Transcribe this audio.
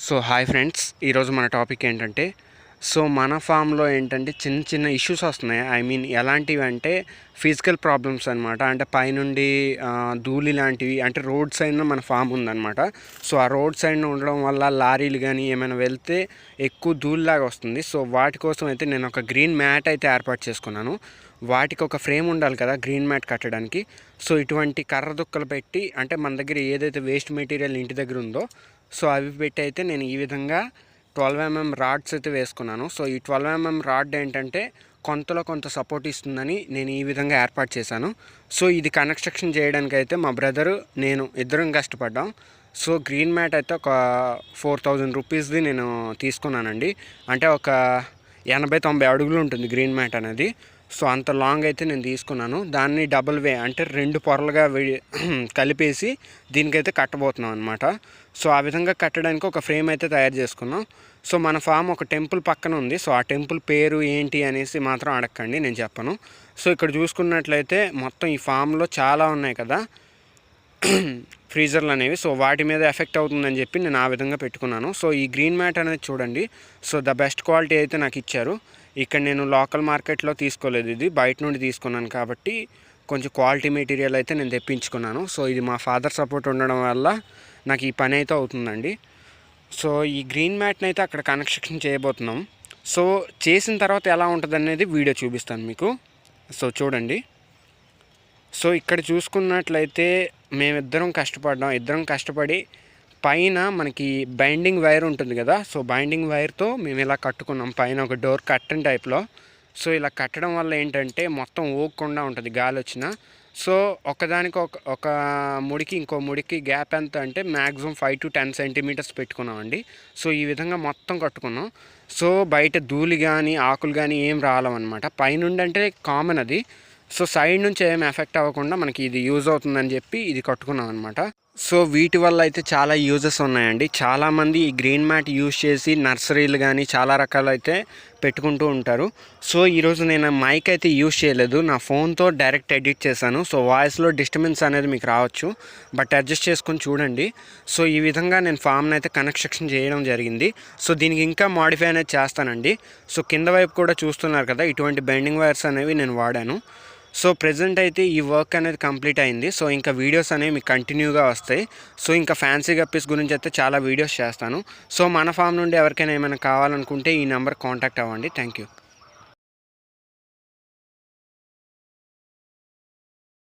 So hi friends, ఈరోజు మన topic ఏంటంటే మన ఫామ్లో ఏంటంటే చిన్న చిన్న ఇష్యూస్ వస్తున్నాయి. ఐ మీన్ ఎలాంటివి అంటే ఫిజికల్ ప్రాబ్లమ్స్ అనమాట. అంటే పైనుండి ధూళి లాంటివి, అంటే రోడ్ సైడ్న మన ఫామ్ ఉందన్నమాట. సో ఆ రోడ్ సైడ్న ఉండడం వల్ల లారీలు కానీ ఏమైనా వెళ్తే ఎక్కువ ధూళిలాగా వస్తుంది. సో వాటి కోసం అయితే నేను ఒక గ్రీన్ మ్యాట్ అయితే ఏర్పాటు చేసుకున్నాను. వాటికి ఒక ఫ్రేమ్ ఉండాలి కదా గ్రీన్ మ్యాట్ కట్టడానికి. సో ఇటువంటి కర్ర దుక్కలు పెట్టి, అంటే మన దగ్గర ఏదైతే వేస్ట్ మెటీరియల్ ఇంటి దగ్గర ఉందో సో అవి పెట్టి అయితే నేను ఈ విధంగా 12mm రాడ్స్ అయితే వేసుకున్నాను. సో ఈ 12mm రాడ్ ఏంటంటే కొంతలో కొంత సపోర్ట్ ఇస్తుందని నేను ఈ విధంగా ఏర్పాటు చేశాను. సో ఇది కన్స్ట్రక్షన్ చేయడానికి అయితే మా బ్రదరు నేను ఇద్దరం కష్టపడ్డాం. సో గ్రీన్ మ్యాట్ అయితే ఒక 4000 రూపీస్ది నేను తీసుకున్నానండి. అంటే ఒక 80-90 అడుగులు ఉంటుంది గ్రీన్ మ్యాట్ అనేది. సో అంత లాంగ్ అయితే నేను తీసుకున్నాను. దాన్ని డబుల్ వే అంటే 2 పొరలుగా కలిపేసి దీనికైతే కట్టబోతున్నాం అనమాట. సో ఆ విధంగా కట్టడానికి ఒక ఫ్రేమ్ అయితే తయారు చేసుకున్నాం. సో మన ఫామ్ ఒక టెంపుల్ పక్కన ఉంది. సో ఆ టెంపుల్ పేరు ఏంటి అనేసి మాత్రం అడగండి, నేను చెప్పను. సో ఇక్కడ చూసుకున్నట్లయితే మొత్తం ఈ ఫామ్లో చాలా ఉన్నాయి కదా ఫ్రీజర్లు అనేవి. సో వాటి మీద ఎఫెక్ట్ అవుతుందని చెప్పి నేను ఆ విధంగా పెట్టుకున్నాను. సో ఈ గ్రీన్ మ్యాట్ అనేది చూడండి. సో ద బెస్ట్ క్వాలిటీ అయితే నాకు ఇచ్చారు. ఇక్కడ నేను లోకల్ మార్కెట్లో తీసుకోలేదు, ఇది బయట నుండి తీసుకున్నాను కాబట్టి కొంచెం క్వాలిటీ మెటీరియల్ అయితే నేను తెప్పించుకున్నాను. సో ఇది మా ఫాదర్ సపోర్ట్ ఉండడం వల్ల నాకు ఈ పని అయితే అవుతుందండి. సో ఈ గ్రీన్ మ్యాట్ని అయితే అక్కడ కన్స్ట్రక్షన్ చేయబోతున్నాం. సో చేసిన తర్వాత ఎలా ఉంటుంది అనేది వీడియో చూపిస్తాను మీకు. సో చూడండి. సో ఇక్కడ చూసుకున్నట్లయితే మేమిద్దరం కష్టపడ్డాం. ఇద్దరం కష్టపడి పైన మనకి బైండింగ్ వైర్ ఉంటుంది కదా, సో బైండింగ్ వైర్తో మేము ఇలా కట్టుకున్నాం పైన ఒక డోర్ కర్టన్ టైప్లో. సో ఇలా కట్టడం వల్ల ఏంటంటే మొత్తం ఊగకుండా ఉంటుంది గాలి వచ్చిన. సో ఒకదానికి ఒక ముడికి ఇంకో ముడికి గ్యాప్ ఎంత అంటే మ్యాక్సిమం 5 to 10 సెంటీమీటర్స్ పెట్టుకున్నామండి. సో ఈ విధంగా మొత్తం కట్టుకున్నాం. సో బయట ధూళి కానీ ఆకులు కానీ ఏం రాలవన్నమాట. పైనుండి అంటే కామన్ అది. సో సైడ్ నుంచి ఏం ఎఫెక్ట్ అవ్వకుండా మనకి ఇది యూజ్ అవుతుందని చెప్పి ఇది కట్టుకున్నాం అనమాట. సో వీటి వల్ల అయితే చాలా యూజెస్ ఉన్నాయండి. చాలామంది ఈ గ్రీన్ మ్యాట్ యూజ్ చేసి నర్సరీలు కానీ చాలా రకాలు అయితే పెట్టుకుంటూ ఉంటారు. సో ఈరోజు నేను మైక్ అయితే యూజ్ చేయలేదు, నా ఫోన్తో డైరెక్ట్ ఎడిట్ చేశాను. సో వాయిస్లో డిస్టర్బెన్స్ అనేది మీకు రావచ్చు, బట్ అడ్జస్ట్ చేసుకొని చూడండి. సో ఈ విధంగా నేను ఫామ్ని అయితే కన్స్ట్రక్షన్ చేయడం జరిగింది. సో దీనికి ఇంకా మాడిఫై అనేది చేస్తానండి. సో కింద వైపు కూడా చూస్తున్నారు కదా, ఇటువంటి బెండింగ్ వైర్స్ అనేవి నేను వాడాను. సో ప్రెజెంట్ అయితే ఈ వర్క్ అనేది కంప్లీట్ అయింది. సో ఇంకా వీడియోస్ అనేవి మీకు కంటిన్యూగా వస్తాయి. సో ఇంకా ఫ్యాన్సీ గప్పీస్ గురించి అయితే చాలా వీడియోస్ చేస్తాను. సో మన ఫామ్ నుండి ఎవరికైనా ఏమైనా కావాలనుకుంటే ఈ నెంబర్ కాంటాక్ట్ అవ్వండి. Thank you.